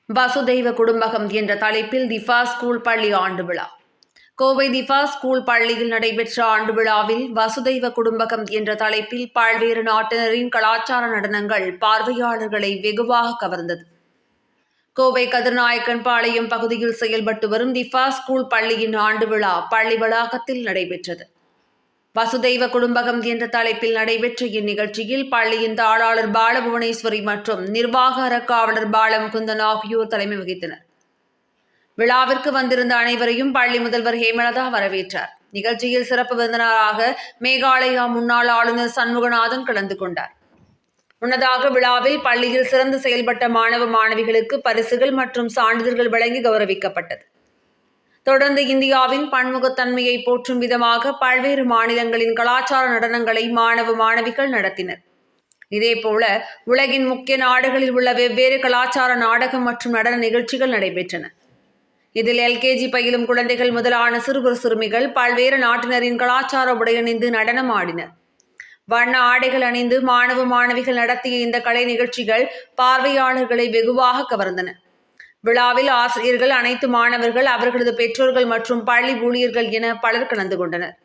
வசுதெய்வ குடும்பகம் என்ற தலைப்பில் திஃபா ஸ்கூல் பள்ளி ஆண்டு விழா. கோவை திஃபா ஸ்கூல் பள்ளியில் நடைபெற்ற ஆண்டு விழாவில் வசுதெய்வ குடும்பகம் என்ற தலைப்பில் பல்வேறு நாட்டினரின் கலாச்சார நடனங்கள் பார்வையாளர்களை வெகுவாக கவர்ந்தது. கோவை கதிர்நாயக்கன்பாளையம் பகுதியில் செயல்பட்டு வரும் திஃபா ஸ்கூல் பள்ளியின் ஆண்டு விழா பள்ளி வளாகத்தில் நடைபெற்றது. வசுதெய்வ குடும்பகம் என்ற தலைப்பில் நடைபெற்ற இந்நிகழ்ச்சியில் பள்ளியின் தாளாளர் பாலபுவனேஸ்வரி மற்றும் நிர்வாக அறக்காவலர் பாலமுகுந்தன் ஆகியோர் தலைமை வகித்தனர். விழாவிற்கு வந்திருந்த அனைவரையும் பள்ளி முதல்வர் ஹேமலதா வரவேற்றார். நிகழ்ச்சியில் சிறப்பு விருந்தினராக மேகாலயா முன்னாள் ஆளுநர் சண்முகநாதன் கலந்து கொண்டார். முன்னதாக விழாவில் பள்ளியில் சிறந்து செயல்பட்ட மாணவ மாணவிகளுக்கு பரிசுகள் மற்றும் சான்றிதழ்கள் வழங்கி கௌரவிக்கப்பட்டது. தொடர்ந்து இந்தியாவின் பன்முகத்தன்மையை போற்றும் விதமாக பல்வேறு மாநிலங்களின் கலாச்சார நடனங்களை மாணவ மாணவிகள் நடத்தினர். இதேபோல உலகின் முக்கிய நாடுகளில் உள்ள வெவ்வேறு கலாச்சார நாடகம் மற்றும் நடன நிகழ்ச்சிகள் நடைபெற்றன. இதில் LKG பயிலும் குழந்தைகள் முதலான சிறுவர் சிறுமிகள் பல்வேறு நாட்டினரின் கலாச்சார உடையணிந்து நடனம் ஆடினர். வண்ண ஆடைகள் அணிந்து மாணவ மாணவிகள் நடத்திய இந்த கலை நிகழ்ச்சிகள் பார்வையாளர்களை வெகுவாக கவர்ந்தன. விழாவில் ஆசிரியர்கள், அனைத்து மாணவர்கள், அவர்களது பெற்றோர்கள் மற்றும் பள்ளி ஊழியர்கள் என பலர் கலந்து கொண்டனர்.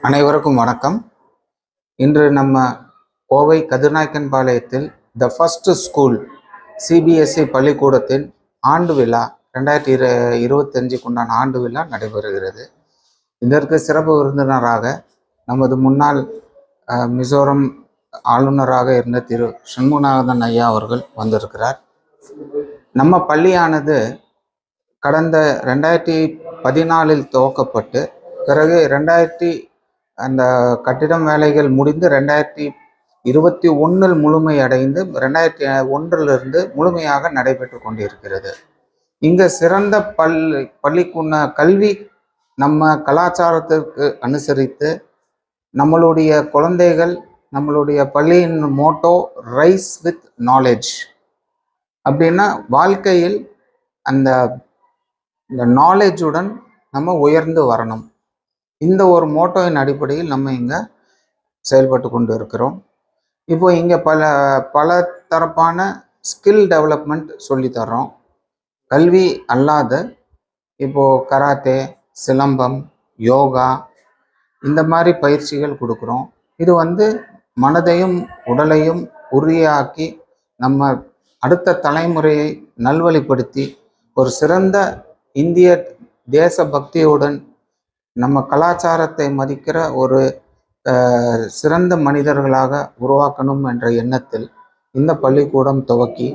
அனைவருக்கும் வணக்கம். இன்று நம்ம கோவை கதிர்நாயக்கன்பாளையத்தில் த ஃபர்ஸ்ட் ஸ்கூல் சிபிஎஸ்இ பள்ளிக்கூடத்தின் ஆண்டு விழா 2025 உண்டான ஆண்டு விழா நடைபெறுகிறது. இதற்கு சிறப்பு விருந்தினராக நமது முன்னாள் மிசோரம் ஆளுநராக இருந்த திரு சண்முகநாதன் ஐயா அவர்கள் வந்திருக்கிறார். நம்ம பள்ளியானது கடந்த 2014 துவக்கப்பட்டு பிறகு அந்த கட்டிடம் வேலைகள் முடிந்து 2021 முழுமையடைந்து 2001 முழுமையாக நடைபெற்று கொண்டிருக்கிறது. இங்க சிறந்த பள்ளிக்குன்ன கல்வி நம்ம கலாச்சாரத்திற்கு அனுசரித்து நம்மளுடைய குழந்தைகள், நம்மளுடைய பள்ளியின் மோட்டோ ரைஸ் வித் நாலேஜ் அப்படின்னா வாழ்க்கையில் அந்த நாலேஜுடன் நம்ம உயர்ந்து வரணும். இந்த ஒரு மோட்டோவின் அடிப்படையில் நம்ம இங்கே செயல்பட்டு கொண்டு இருக்கிறோம். இப்போ இங்கே பல தரப்பான ஸ்கில் டெவலப்மெண்ட் சொல்லித்தர்றோம். கல்வி அல்லாத இப்போது கராத்தே, சிலம்பம், யோகா இந்த மாதிரி பயிற்சிகள் கொடுக்குறோம். இது மனதையும் உடலையும் உறுதியாக்கி நம்ம அடுத்த தலைமுறையை நல்வழிப்படுத்தி ஒரு சிறந்த இந்திய தேசபக்தியுடன் நம்ம கலாச்சாரத்தை மதிக்கிற ஒரு சிறந்த மனிதர்களாக உருவாக்கணும் என்ற எண்ணத்தில் இந்த பள்ளிக்கூடம் துவக்கி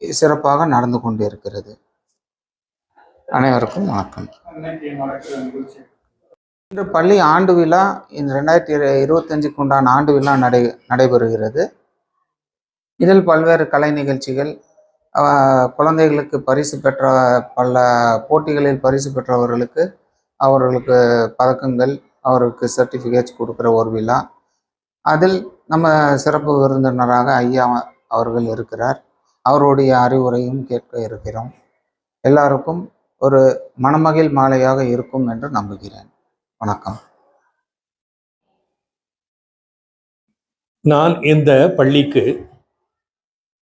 சிறப்பாக நடந்து கொண்டிருக்கிறது. அனைவருக்கும் வணக்கம். இன்று பள்ளி ஆண்டு விழா இந்த 2025 உண்டான ஆண்டு விழா நடைபெறுகிறது. இதில் பல்வேறு கலை நிகழ்ச்சிகள், குழந்தைகளுக்கு பரிசு பெற்ற பல போட்டிகளில் பரிசு பெற்றவர்களுக்கு அவர்களுக்கு பதக்கங்கள், அவருக்கு சர்டிஃபிகேட்ஸ் கொடுக்குற ஒரு விழா. அதில் நம்ம சிறப்பு விருந்தினராக ஐயா அவர்கள் இருக்கிறார். அவருடைய அறிவுரையும் கேட்க இருக்கிறோம். எல்லாருக்கும் ஒரு மனமகிழ் மாலையாக இருக்கும் என்று நம்புகிறேன். வணக்கம். நான்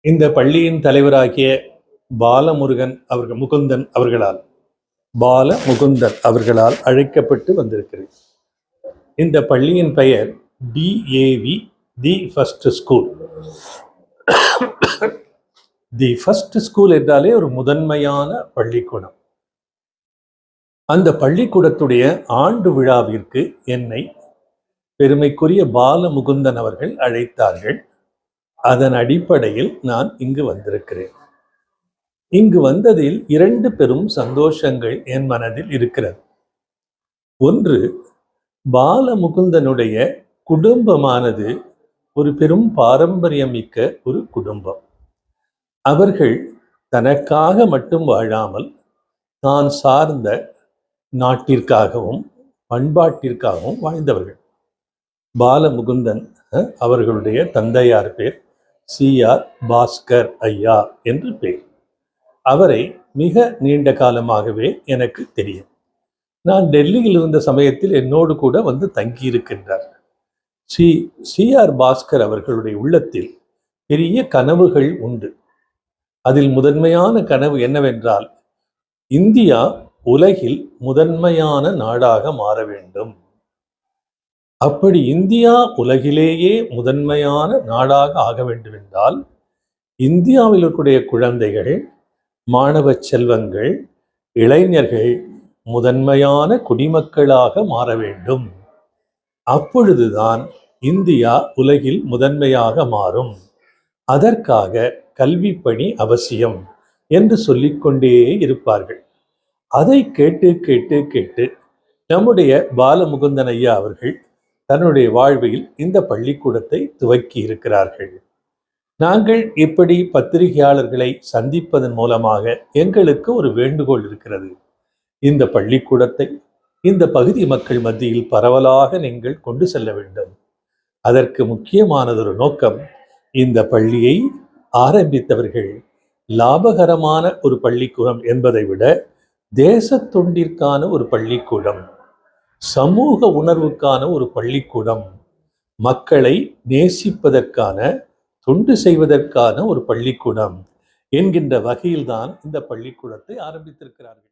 இந்த பள்ளியின் தலைவராகிய முகுந்தன் அவர்களால் அழைக்கப்பட்டு வந்திருக்கிறேன். இந்த பள்ளியின் பெயர் DAV, the first school. The first school என்றாலே ஒரு முதன்மையான பள்ளிக்கூடம். அந்த பள்ளிக்கூடத்துடைய ஆண்டு விழாவிற்கு என்னை பெருமைக்குரிய பாலமுகுந்தன் அவர்கள் அழைத்தார்கள். அதன் அடிப்படையில் நான் இங்கு வந்திருக்கிறேன். இங்கு வந்ததில் 2 பெரும் சந்தோஷங்கள் என் மனதில் இருக்கிறது. ஒன்று, பாலமுகுந்தனுடைய குடும்பமானது ஒரு பெரும் பாரம்பரியமிக்க ஒரு குடும்பம். அவர்கள் தனக்காக மட்டும் வாழாமல் தான் சார்ந்த நாட்டிற்காகவும் பண்பாட்டிற்காகவும் வாழ்ந்தவர்கள். பாலமுகுந்தன் அவர்களுடைய தந்தையார் பேர் CR பாஸ்கர் ஐயா என்று பேர். அவரை மிக நீண்ட காலமாகவே எனக்கு தெரியும். நான் டெல்லியில் இருந்த சமயத்தில் என்னோடு கூட வந்து தங்கியிருக்கின்றார். CR பாஸ்கர் அவர்களுடைய உள்ளத்தில் பெரிய கனவுகள் உண்டு. அதில் முதன்மையான கனவு என்னவென்றால், இந்தியா உலகில் முதன்மையான நாடாக மாற வேண்டும். அப்படி இந்தியா உலகிலேயே முதன்மையான நாடாக ஆக வேண்டும் என்றால், இந்தியாவில் இருக்கக்கூடிய குழந்தைகள், மாணவ செல்வங்கள், இளைஞர்கள் முதன்மையான குடிமக்களாக மாற வேண்டும். அப்பொழுதுதான் இந்தியா உலகில் முதன்மையாக மாறும். அதற்காக கல்வி பணி அவசியம் என்று சொல்லிக்கொண்டே இருப்பார்கள். அதை கேட்டு கேட்டு கேட்டு நம்முடைய பாலமுகுந்தன் ஐயா அவர்கள் தன்னுடைய வாழ்வில் இந்த பள்ளிக்கூடத்தை துவக்கி இருக்கிறார்கள். நாங்கள் இப்படி பத்திரிகையாளர்களை சந்திப்பதன் மூலமாக எங்களுக்கு ஒரு வேண்டுகோள் இருக்கிறது. இந்த பள்ளிக்கூடத்தை இந்த பகுதி மக்கள் மத்தியில் பரவலாக நீங்கள் கொண்டு செல்ல வேண்டும். அதற்கு முக்கியமானதொரு நோக்கம், இந்த பள்ளியை ஆரம்பித்தவர்கள் லாபகரமான ஒரு பள்ளிக்கூடம் என்பதை விட தேச தொண்டிற்கான ஒரு பள்ளிக்கூடம், சமூக உணர்வுக்கான ஒரு பள்ளிக்கூடம், மக்களை நேசிப்பதற்கான, தொண்டு செய்வதற்கான ஒரு பள்ளிக்கூடம் என்கின்ற வகையில்தான் இந்த பள்ளிக்கூடத்தை ஆரம்பித்திருக்கிறார்கள்.